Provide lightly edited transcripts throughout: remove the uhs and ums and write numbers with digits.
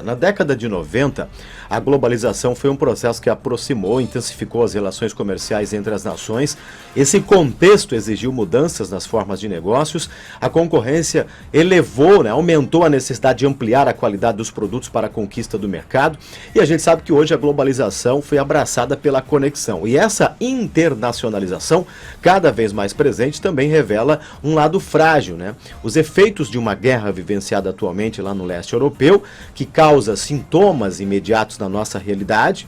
Na década de 90, a globalização foi um processo que aproximou, intensificou as relações comerciais entre as nações. Esse contexto exigiu mudanças nas formas de negócios. A concorrência elevou, aumentou a necessidade de ampliar a qualidade dos produtos para a conquista do mercado. E a gente sabe que hoje a globalização foi abraçada pela conexão. E essa internacionalização, cada vez mais presente, também revela um lado frágil, Os efeitos de uma guerra vivenciada atualmente lá no leste europeu, que causa sintomas imediatos na nossa realidade.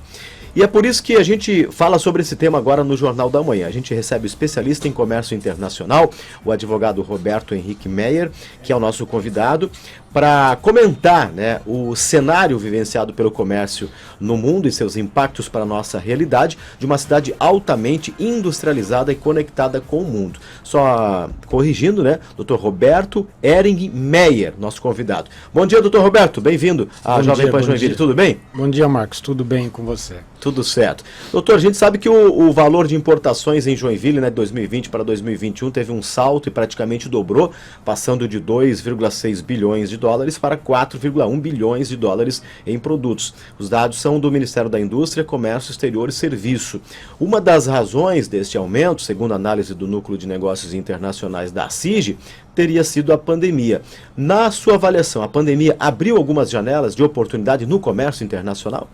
E é por isso que a gente fala sobre esse tema agora no Jornal da Manhã. A gente recebe o especialista em comércio internacional, o advogado Roberto Henrique Meyer, que é o nosso convidado, para comentar o cenário vivenciado pelo comércio no mundo e seus impactos para a nossa realidade de uma cidade altamente industrializada e conectada com o mundo. Só corrigindo, Dr. Roberto Hering Meyer, nosso convidado. Bom dia, Dr. Roberto, bem-vindo à Jovem Pan Joinville, tudo bem? Bom dia, Marcos, tudo bem com você? Tudo certo. Doutor, a gente sabe que o valor de importações em Joinville, de 2020 para 2021, teve um salto e praticamente dobrou, passando de 2,6 bilhões de dólares para 4,1 bilhões de dólares em produtos. Os dados são do Ministério da Indústria, Comércio Exterior e Serviço. Uma das razões deste aumento, segundo a análise do Núcleo de Negócios Internacionais da CIG, teria sido a pandemia. Na sua avaliação, a pandemia abriu algumas janelas de oportunidade no comércio internacional?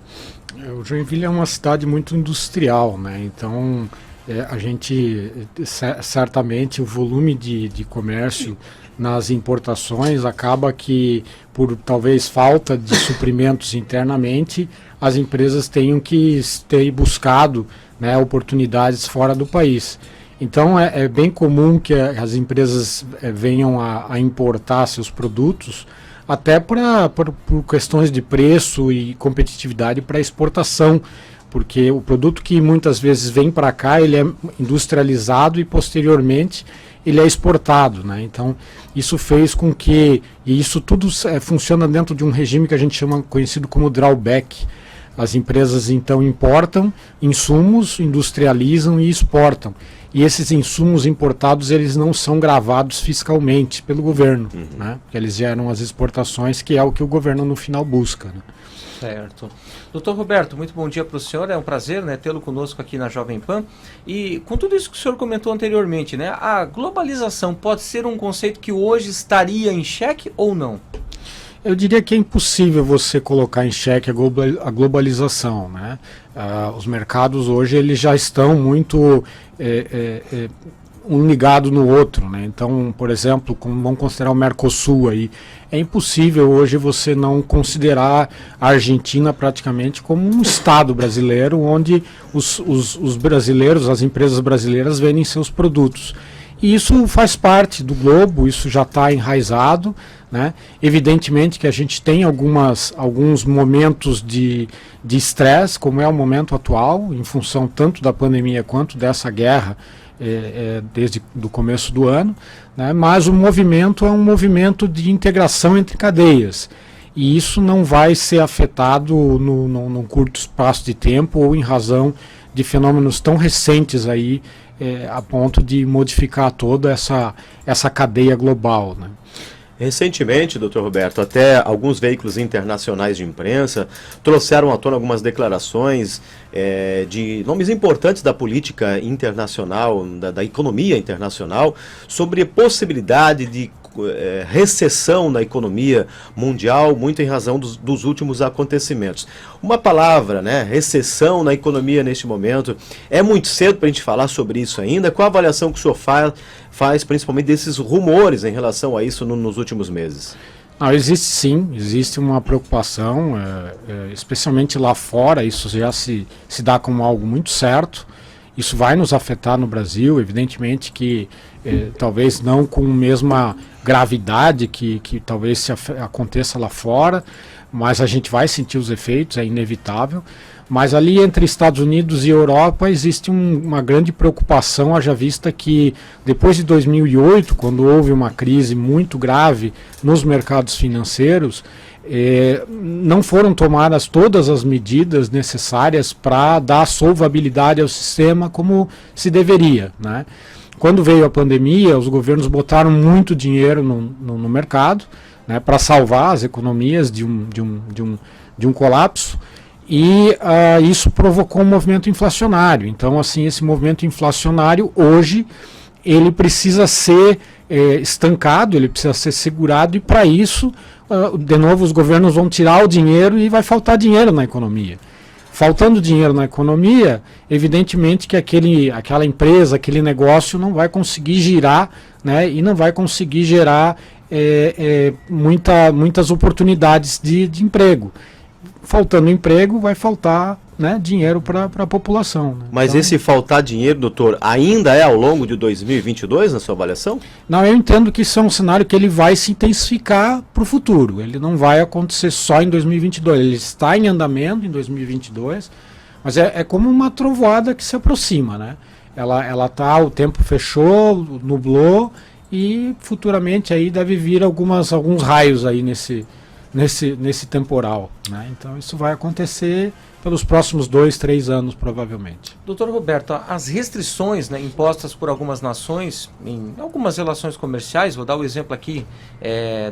O Joinville é uma cidade muito industrial, Então, a gente, certamente, o volume de comércio nas importações acaba que, por talvez falta de suprimentos internamente, as empresas tenham que ter buscado oportunidades fora do país. Então é bem comum que as empresas venham a importar seus produtos, até por questões de preço e competitividade para exportação, porque o produto que muitas vezes vem para cá, ele é industrializado e posteriormente ele é exportado, Então isso fez com que, e isso tudo funciona dentro de um regime que a gente chama, conhecido como drawback. As empresas então importam insumos, industrializam e exportam. E esses insumos importados, eles não são gravados fiscalmente pelo governo, Porque eles geram as exportações, que é o que o governo no final busca, Certo. Doutor Roberto, muito bom dia para o senhor, é um prazer tê-lo conosco aqui na Jovem Pan. E com tudo isso que o senhor comentou anteriormente, a globalização pode ser um conceito que hoje estaria em xeque ou não? Eu diria que é impossível você colocar em xeque a globalização, Os mercados hoje eles já estão muito um ligado no outro, Então, por exemplo, vamos considerar o Mercosul aí, é impossível hoje você não considerar a Argentina praticamente como um estado brasileiro, onde os brasileiros, as empresas brasileiras vendem seus produtos. E isso faz parte do globo, isso já está enraizado, Evidentemente que a gente tem alguns momentos de estresse, como é o momento atual, em função tanto da pandemia quanto dessa guerra, desde o começo do ano, mas o movimento é um movimento de integração entre cadeias. E isso não vai ser afetado num curto espaço de tempo ou em razão de fenômenos tão recentes aí, a ponto de modificar toda essa cadeia global, Recentemente, doutor Roberto, até alguns veículos internacionais de imprensa trouxeram à tona algumas declarações de nomes importantes da política internacional, da economia internacional, sobre a possibilidade de recessão na economia mundial, muito em razão dos últimos acontecimentos. Uma palavra, recessão na economia neste momento, é muito cedo para a gente falar sobre isso ainda? Qual a avaliação que o senhor faz principalmente desses rumores em relação a isso nos últimos meses? Não, existe sim, existe uma preocupação, especialmente lá fora, isso já se dá como algo muito certo. Isso vai nos afetar no Brasil, evidentemente que talvez não com a mesma gravidade que talvez aconteça lá fora, mas a gente vai sentir os efeitos, é inevitável. Mas ali entre Estados Unidos e Europa existe uma grande preocupação, haja vista que depois de 2008, quando houve uma crise muito grave nos mercados financeiros, não foram tomadas todas as medidas necessárias para dar solvabilidade ao sistema como se deveria, Quando veio a pandemia, os governos botaram muito dinheiro no mercado, né, para salvar as economias de um colapso, e isso provocou um movimento inflacionário. Então, assim, esse movimento inflacionário hoje ele precisa ser estancado, ele precisa ser segurado, e para isso, de novo, os governos vão tirar o dinheiro e vai faltar dinheiro na economia. Faltando dinheiro na economia, evidentemente que aquela empresa, aquele negócio não vai conseguir girar, né, e não vai conseguir gerar muitas oportunidades de emprego. Faltando emprego, vai faltar, né, dinheiro para a população. Né? Mas então, esse faltar dinheiro, doutor, ainda é ao longo de 2022 na sua avaliação? Não, eu entendo que isso é um cenário que ele vai se intensificar para o futuro. Ele não vai acontecer só em 2022. Ele está em andamento em 2022, mas é como uma trovoada que se aproxima, né? Ela tá, o tempo fechou, nublou, e futuramente aí deve vir alguns raios aí nesse temporal, né? Então isso vai acontecer pelos próximos 2, 3 anos, provavelmente. Doutor Roberto, as restrições, né, impostas por algumas nações em algumas relações comerciais, vou dar o exemplo aqui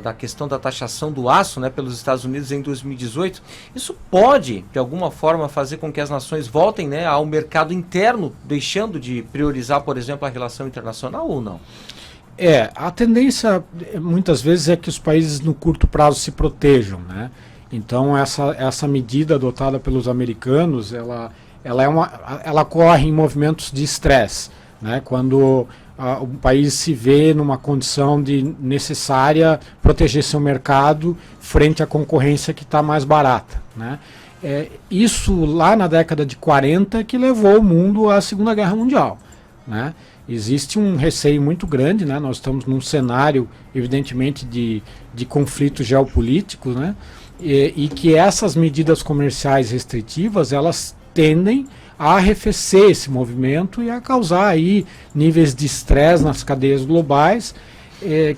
da questão da taxação do aço, né, pelos Estados Unidos em 2018, isso pode, de alguma forma, fazer com que as nações voltem, né, ao mercado interno, deixando de priorizar, por exemplo, a relação internacional ou não? A tendência muitas vezes é que os países no curto prazo se protejam, né? Então essa medida adotada pelos americanos, ela corre em movimentos de estresse, né? Quando o país se vê numa condição de necessária proteger seu mercado frente à concorrência que está mais barata, né? Isso lá na década de 40 que levou o mundo à Segunda Guerra Mundial, né? Existe um receio muito grande, né? Nós estamos num cenário, evidentemente, de conflitos geopolíticos, né? E que essas medidas comerciais restritivas, elas tendem a arrefecer esse movimento e a causar aí níveis de estresse nas cadeias globais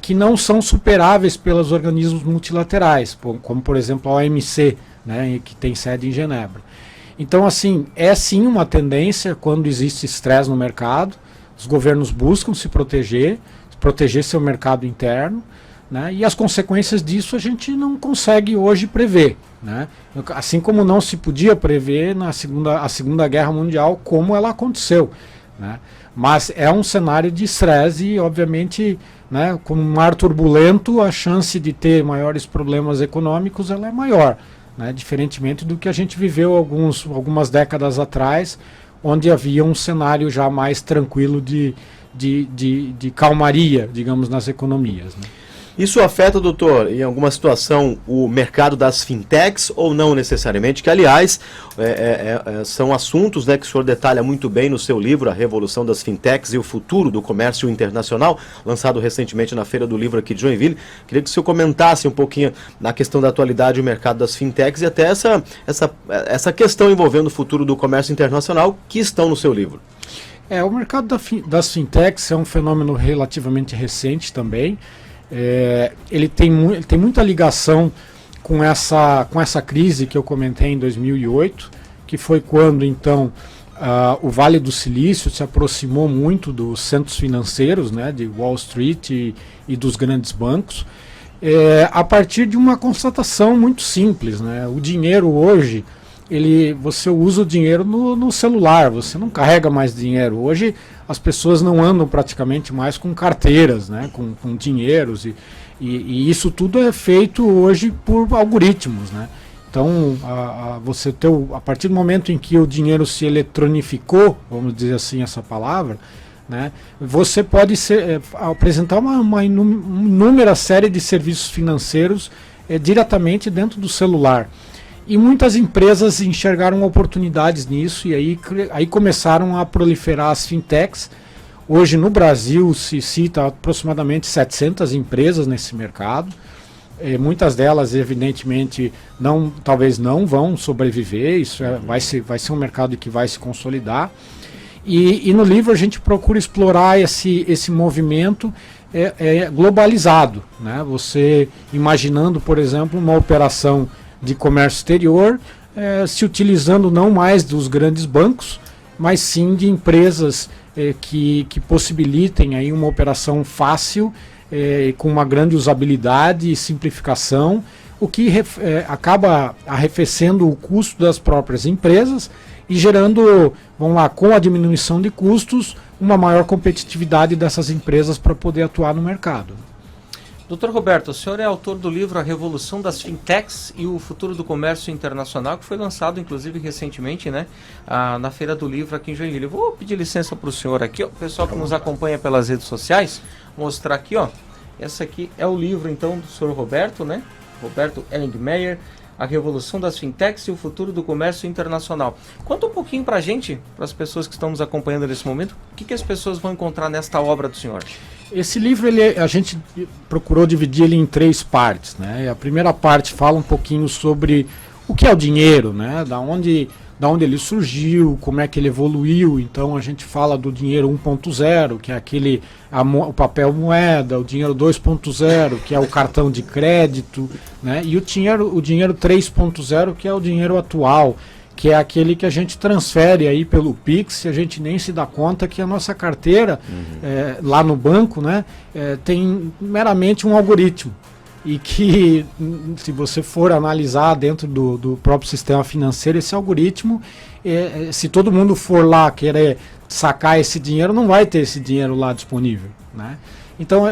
que não são superáveis pelos organismos multilaterais, como por exemplo a OMC, né? Que tem sede em Genebra. Então, assim, é sim uma tendência quando existe estresse no mercado. Os governos buscam se proteger seu mercado interno, né? E as consequências disso a gente não consegue hoje prever, né? Assim como não se podia prever a Segunda Guerra Mundial como ela aconteceu, né? Mas é um cenário de estresse e, obviamente, né, com um mar turbulento, a chance de ter maiores problemas econômicos ela é maior, né? Diferentemente do que a gente viveu algumas décadas atrás, onde havia um cenário já mais tranquilo de calmaria, digamos, nas economias, né? Isso afeta, doutor, em alguma situação, o mercado das fintechs ou não necessariamente? Que, aliás, são assuntos, né, que o senhor detalha muito bem no seu livro, A Revolução das Fintechs e o Futuro do Comércio Internacional, lançado recentemente na Feira do Livro aqui de Joinville. Queria que o senhor comentasse um pouquinho na questão da atualidade do mercado das fintechs e até essa questão envolvendo o futuro do comércio internacional que estão no seu livro. O mercado das fintechs é um fenômeno relativamente recente também. Ele tem muita ligação com essa crise que eu comentei em 2008, que foi quando então o Vale do Silício se aproximou muito dos centros financeiros, né, de Wall Street e dos grandes bancos, a partir de uma constatação muito simples, né? O dinheiro hoje, você usa o dinheiro no celular, você não carrega mais dinheiro. Hoje as pessoas não andam praticamente mais com carteiras, né, com dinheiros, e isso tudo é feito hoje por algoritmos, né? Então a partir do momento em que o dinheiro se eletronificou, vamos dizer assim essa palavra, né, você pode apresentar uma inúmera série de serviços financeiros diretamente dentro do celular. E muitas empresas enxergaram oportunidades nisso e aí começaram a proliferar as fintechs. Hoje no Brasil se cita aproximadamente 700 empresas nesse mercado. Muitas delas, evidentemente, talvez não vão sobreviver. Isso vai ser um mercado que vai se consolidar. E no livro a gente procura explorar esse movimento globalizado, né? Você imaginando, por exemplo, uma operação de comércio exterior, se utilizando não mais dos grandes bancos, mas sim de empresas que possibilitem aí uma operação fácil com uma grande usabilidade e simplificação, o que acaba arrefecendo o custo das próprias empresas e gerando, vamos lá, com a diminuição de custos, uma maior competitividade dessas empresas para poder atuar no mercado. Dr. Roberto, o senhor é autor do livro A Revolução das Fintechs e o Futuro do Comércio Internacional, que foi lançado, inclusive, recentemente, né, na Feira do Livro aqui em Joinville. Eu vou pedir licença para o senhor aqui, ó, o pessoal que nos acompanha pelas redes sociais, mostrar aqui, ó. Esse aqui é o livro, então, do senhor Roberto, né? Roberto Ellingmeyer, A Revolução das Fintechs e o Futuro do Comércio Internacional. Conta um pouquinho para a gente, para as pessoas que estão nos acompanhando nesse momento, o que as pessoas vão encontrar nesta obra do senhor? Esse livro, a gente procurou dividir ele em 3 partes, né? A primeira parte fala um pouquinho sobre o que é o dinheiro, né? Da onde ele surgiu, como é que ele evoluiu. Então a gente fala do dinheiro 1.0, que é o papel moeda, o dinheiro 2.0, que é o cartão de crédito, né? E o dinheiro 3.0, que é o dinheiro atual, que é aquele que a gente transfere aí pelo Pix, e a gente nem se dá conta que a nossa carteira, lá no banco, né, tem meramente um algoritmo. E que, se você for analisar dentro do próprio sistema financeiro, esse algoritmo, se todo mundo for lá querer sacar esse dinheiro, não vai ter esse dinheiro lá disponível, né? Então,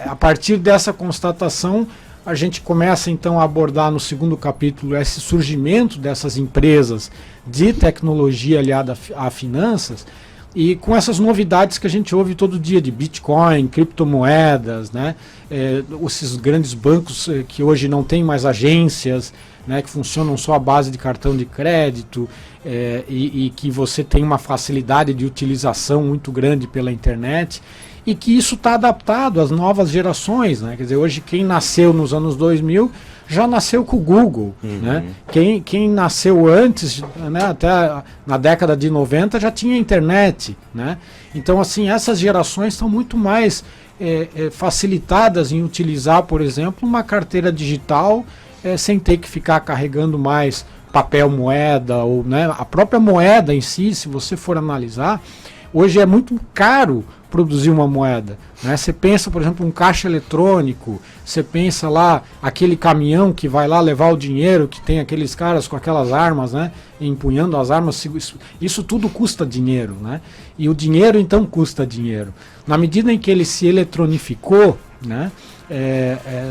a partir dessa constatação, a gente começa então a abordar no segundo capítulo esse surgimento dessas empresas de tecnologia aliada a finanças, e com essas novidades que a gente ouve todo dia de Bitcoin, criptomoedas, né? Esses grandes bancos que hoje não têm mais agências, né? Que funcionam só à base de cartão de crédito, e que você tem uma facilidade de utilização muito grande pela internet, e que isso está adaptado às novas gerações, né? Quer dizer, hoje quem nasceu nos anos 2000 já nasceu com o Google, né? Quem nasceu antes, né, até na década de 90 já tinha internet, né? Então, assim, essas gerações estão muito mais facilitadas em utilizar, por exemplo, uma carteira digital sem ter que ficar carregando mais papel moeda, ou, né, a própria moeda em si, se você for analisar, hoje é muito caro produzir uma moeda, né? Você pensa, por exemplo, um caixa eletrônico, você pensa lá aquele caminhão que vai lá levar o dinheiro, que tem aqueles caras com aquelas armas, né, empunhando as armas, isso tudo custa dinheiro, né? E o dinheiro então custa dinheiro. Na medida em que ele se eletronificou, né,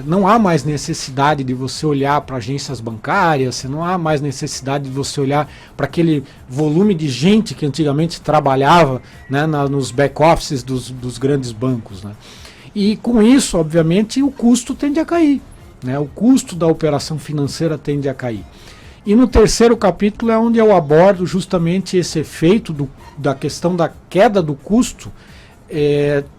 não há mais necessidade de você olhar para agências bancárias, não há mais necessidade de você olhar para aquele volume de gente que antigamente trabalhava, né, nos back-offices dos grandes bancos, né? E com isso, obviamente, o custo tende a cair, né? O custo da operação financeira tende a cair. E no terceiro capítulo é onde eu abordo justamente esse efeito da questão da queda do custo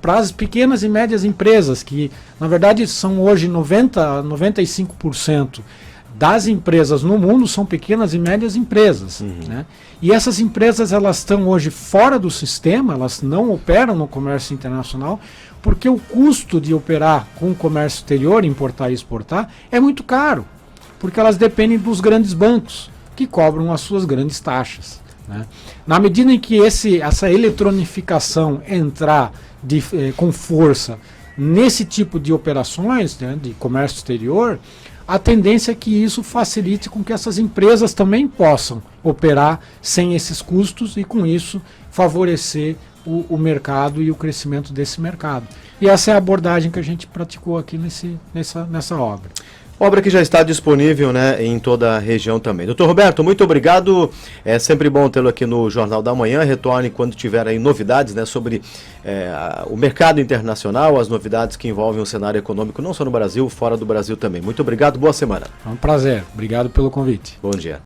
para as pequenas e médias empresas, que na verdade são hoje 95% das empresas no mundo são pequenas e médias empresas, né? E essas empresas, elas estão hoje fora do sistema, elas não operam no comércio internacional, porque o custo de operar com o comércio exterior, importar e exportar, é muito caro, porque elas dependem dos grandes bancos, que cobram as suas grandes taxas, né? Na medida em que essa eletronificação entrar com força nesse tipo de operações, né, de comércio exterior, a tendência é que isso facilite com que essas empresas também possam operar sem esses custos e com isso favorecer o mercado e o crescimento desse mercado. E essa é a abordagem que a gente praticou aqui nessa obra. Obra que já está disponível, né, em toda a região também. Dr. Roberto, muito obrigado. É sempre bom tê-lo aqui no Jornal da Manhã. Retorne quando tiver aí novidades, né, sobre o mercado internacional, as novidades que envolvem o cenário econômico, não só no Brasil, fora do Brasil também. Muito obrigado, boa semana. É um prazer. Obrigado pelo convite. Bom dia.